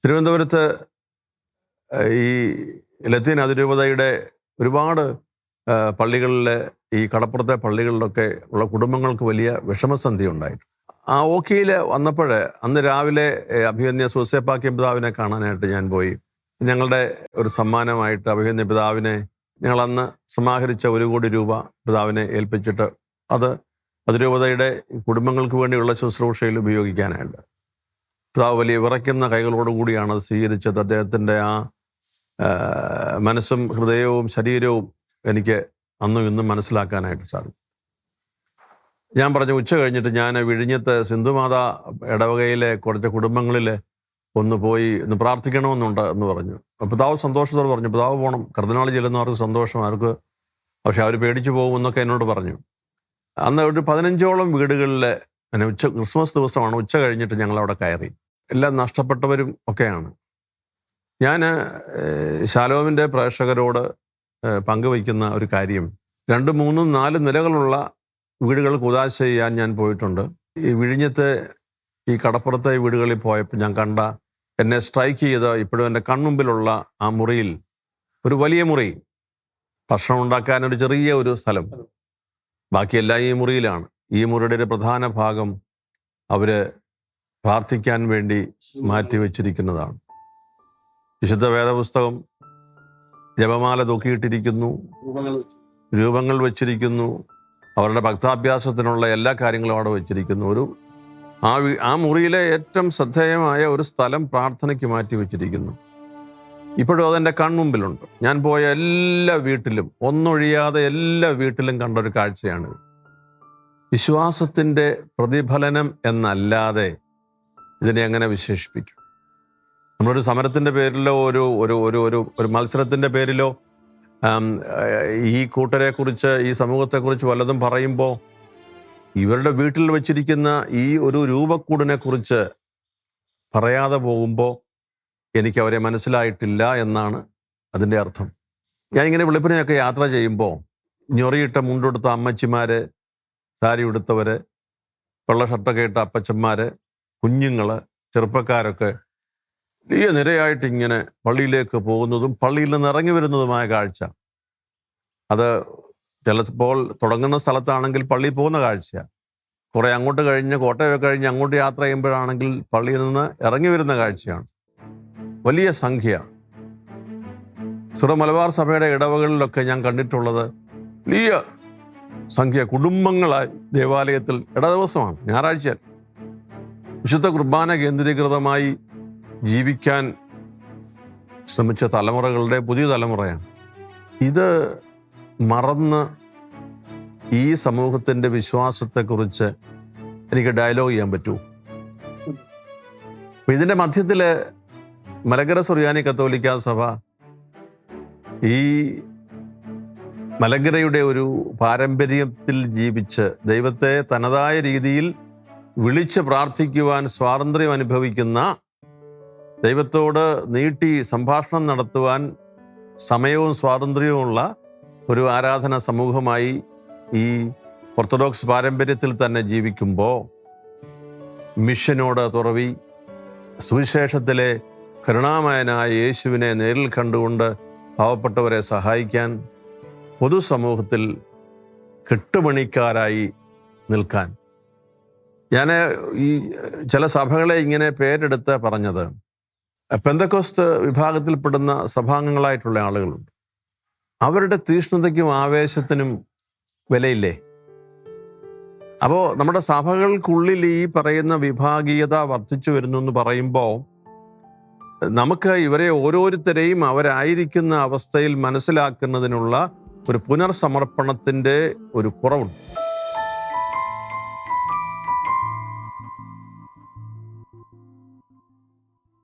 തിരുവനന്തപുരത്ത് ഈ ലത്തീൻ അതിരൂപതയുടെ ഒരുപാട് പള്ളികളിൽ, ഈ കടപ്പുറത്തെ പള്ളികളിലൊക്കെ ഉള്ള കുടുംബങ്ങൾക്ക് വലിയ വിഷമസന്ധി ഉണ്ടായിട്ട്. ആ ഓക്കിയിൽ വന്നപ്പോൾ അന്ന് രാവിലെ അഭിമന്യ സൂസേപ്പാക്യം പിതാവിനെ കാണാനായിട്ട് ഞാൻ പോയി. ഞങ്ങളുടെ ഒരു സമ്മാനമായിട്ട് അഭിമന്യ പിതാവിനെ ഞങ്ങൾ അന്ന് സമാഹരിച്ച 1 കോടി രൂപ പിതാവിനെ ഏൽപ്പിച്ചിട്ട് അത് അതിരൂപതയുടെ കുടുംബങ്ങൾക്ക് വേണ്ടിയുള്ള ശുശ്രൂഷയിൽ ഉപയോഗിക്കാനായിട്ട്. പിതാവ് വലിയ വിറയ്ക്കുന്ന കൈകളോടുകൂടിയാണ് അത് സ്വീകരിച്ചത്. അദ്ദേഹത്തിൻ്റെ ആ മനസ്സും ഹൃദയവും ശരീരവും എനിക്ക് അന്നും ഇന്നും മനസ്സിലാക്കാനായിട്ട് സാധിക്കും. ഞാൻ പറഞ്ഞു, ഉച്ച കഴിഞ്ഞിട്ട് ഞാൻ വിഴിഞ്ഞത്ത് സിന്ധുമാതാ ഇടവകയിലെ കുറച്ച് കുടുംബങ്ങളിൽ ഒന്ന് പോയി ഒന്ന് പ്രാർത്ഥിക്കണമെന്നുണ്ട് എന്ന് പറഞ്ഞു. പിതാവ് സന്തോഷത്തോട് പറഞ്ഞു, പിതാവ് പോകണം, കർദിനാൾ ചെല്ലുന്നവർക്ക് സന്തോഷം, അവർക്ക് പക്ഷെ അവർ പേടിച്ചു പോകുമെന്നൊക്കെ എന്നോട് പറഞ്ഞു. അന്ന് ഒരു 15ഓളം വീടുകളിൽ ക്രിസ്മസ് ദിവസമാണ്, ഉച്ച കഴിഞ്ഞിട്ട് ഞങ്ങളവിടെ കയറി. എല്ലാം നഷ്ടപ്പെട്ടവരും ഒക്കെയാണ്. ഞാൻ ശാലോമിൻ്റെ പ്രേക്ഷകരോട് പങ്കുവയ്ക്കുന്ന ഒരു കാര്യം, 2, 3, 4 നിലകളുള്ള വീടുകൾ കൂദാശ ചെയ്യാൻ ഞാൻ പോയിട്ടുണ്ട്. ഈ വിഴിഞ്ഞത്തെ ഈ കടപ്പുറത്തെ വീടുകളിൽ പോയപ്പോൾ ഞാൻ കണ്ട, എന്നെ സ്ട്രൈക്ക് ചെയ്ത, ഇപ്പോഴും എൻ്റെ കൺമുമ്പിലുള്ള ആ മുറിയിൽ, ഒരു വലിയ മുറി, ഭക്ഷണം ഉണ്ടാക്കാൻ ഒരു ചെറിയ ഒരു സ്ഥലം, ബാക്കിയെല്ലാം ഈ മുറിയിലാണ്. ഈ മുറിയുടെ ഒരു പ്രധാന ഭാഗം അവർ പ്രാർത്ഥിക്കാൻ വേണ്ടി മാറ്റിവെച്ചിരിക്കുന്നതാണ്. വിശുദ്ധ വേദപുസ്തകം, ജപമാല തൂക്കിയിട്ടിരിക്കുന്നു, രൂപങ്ങൾ വെച്ചിരിക്കുന്നു, അവരുടെ ഭക്താഭ്യാസത്തിനുള്ള എല്ലാ കാര്യങ്ങളും അവിടെ വെച്ചിരിക്കുന്നു. ആ മുറിയിലെ ഏറ്റവും ശ്രദ്ധേയമായ ഒരു സ്ഥലം പ്രാർത്ഥനയ്ക്ക് മാറ്റി വെച്ചിരിക്കുന്നു. ഇപ്പോഴും അതെൻ്റെ കൺമുമ്പിലുണ്ട്. ഞാൻ പോയ എല്ലാ വീട്ടിലും, ഒന്നൊഴിയാതെ എല്ലാ വീട്ടിലും കണ്ടൊരു കാഴ്ചയാണ്. വിശ്വാസത്തിൻ്റെ പ്രതിഫലനം എന്നല്ലാതെ ഇതിനെ എങ്ങനെ വിശേഷിപ്പിക്കും? നമ്മളൊരു സമരത്തിൻ്റെ പേരിലോ ഒരു മത്സരത്തിൻ്റെ പേരിലോ ഈ കൂട്ടരെക്കുറിച്ച്, ഈ സമൂഹത്തെക്കുറിച്ച് വല്ലതും പറയുമ്പോൾ ഇവരുടെ വീട്ടിൽ വെച്ചിരിക്കുന്ന ഈ ഒരു രൂപക്കൂടിനെ കുറിച്ച് പറയാതെ പോകുമ്പോൾ എനിക്ക് അവരെ മനസ്സിലായിട്ടില്ല എന്നാണ് അതിൻ്റെ അർത്ഥം. ഞാനിങ്ങനെ വെളുപ്പിനെയൊക്കെ യാത്ര ചെയ്യുമ്പോൾ ഞൊറിയിട്ട മുണ്ടെടുത്ത അമ്മച്ചിമാർ, സാരി ഉടുത്തവർ, വെള്ള ഷർട്ടൊക്കെ ഇട്ട അപ്പച്ചന്മാർ, കുഞ്ഞുങ്ങൾ, ചെറുപ്പക്കാരൊക്കെ വലിയ നിരയായിട്ട് ഇങ്ങനെ പള്ളിയിലേക്ക് പോകുന്നതും പള്ളിയിൽ നിന്ന് ഇറങ്ങി വരുന്നതുമായ കാഴ്ച. അത് ചിലപ്പോൾ തുടങ്ങുന്ന സ്ഥലത്താണെങ്കിൽ പള്ളിയിൽ പോകുന്ന കാഴ്ചയാണ്. കുറേ അങ്ങോട്ട് കഴിഞ്ഞ്, കോട്ടയൊക്കെ കഴിഞ്ഞ് അങ്ങോട്ട് യാത്ര ചെയ്യുമ്പോഴാണെങ്കിൽ പള്ളിയിൽ നിന്ന് ഇറങ്ങി വരുന്ന കാഴ്ചയാണ്. വലിയ സംഖ്യ. സിറോ മലബാർ സഭയുടെ ഇടവകളിലൊക്കെ ഞാൻ കണ്ടിട്ടുള്ളത് വലിയ സംഖ്യ കുടുംബങ്ങളായി ദേവാലയത്തിൽ ദിവസമാണ്, ഞായറാഴ്ച വിശുദ്ധ കുർബാന കേന്ദ്രീകൃതമായി ജീവിക്കാൻ ശ്രമിച്ച തലമുറകളുടെ പുതിയ തലമുറയാണ്. ഇത് മറന്ന് ഈ സമൂഹത്തിൻ്റെ വിശ്വാസത്തെക്കുറിച്ച് എനിക്ക് ഡയലോഗ് ചെയ്യാൻ പറ്റൂ? അപ്പം ഇതിൻ്റെ മധ്യത്തിൽ മലങ്കര സുറിയാനി കത്തോലിക്ക സഭ ഈ മലങ്കരയുടെ ഒരു പാരമ്പര്യത്തിൽ ജീവിച്ച് ദൈവത്തെ തനതായ രീതിയിൽ വിളിച്ച് പ്രാർത്ഥിക്കുവാൻ സ്വാതന്ത്ര്യം അനുഭവിക്കുന്ന, ദൈവത്തോട് നീട്ടി സംഭാഷണം നടത്തുവാൻ സമയവും സ്വാതന്ത്ര്യവുമുള്ള ഒരു ആരാധന സമൂഹമായി ഈ ഓർത്തഡോക്സ് പാരമ്പര്യത്തിൽ തന്നെ ജീവിക്കുമ്പോൾ മിഷനോട് തുറവി, സുവിശേഷത്തിലെ കരുണാമയനായ യേശുവിനെ നേരിൽ കണ്ടുകൊണ്ട് പാവപ്പെട്ടവരെ സഹായിക്കാൻ, പൊതുസമൂഹത്തിൽ കെട്ടുപണിക്കാരായി നിൽക്കാൻ. ഞാൻ ഈ ചില സഭകളെ ഇങ്ങനെ പേരെടുത്ത് പറഞ്ഞത്, പെന്തക്കോസ്ത് വിഭാഗത്തിൽപ്പെടുന്ന സഭാംഗങ്ങളായിട്ടുള്ള ആളുകളുണ്ട്. അവരുടെ തീഷ്ണതയ്ക്കും ആവേശത്തിനും വിലയില്ലേ? അപ്പോൾ നമ്മുടെ സഭകൾക്കുള്ളിൽ ഈ പറയുന്ന വിഭാഗീയത വർദ്ധിച്ചു വരുന്നു എന്ന് പറയുമ്പോൾ നമുക്ക് ഇവരെ ഓരോരുത്തരെയും അവരായിരിക്കുന്ന അവസ്ഥയിൽ മനസ്സിലാക്കുന്നതിനുള്ള ഒരു പുനർസമർപ്പണത്തിൻ്റെ ഒരു കുറവുണ്ട്.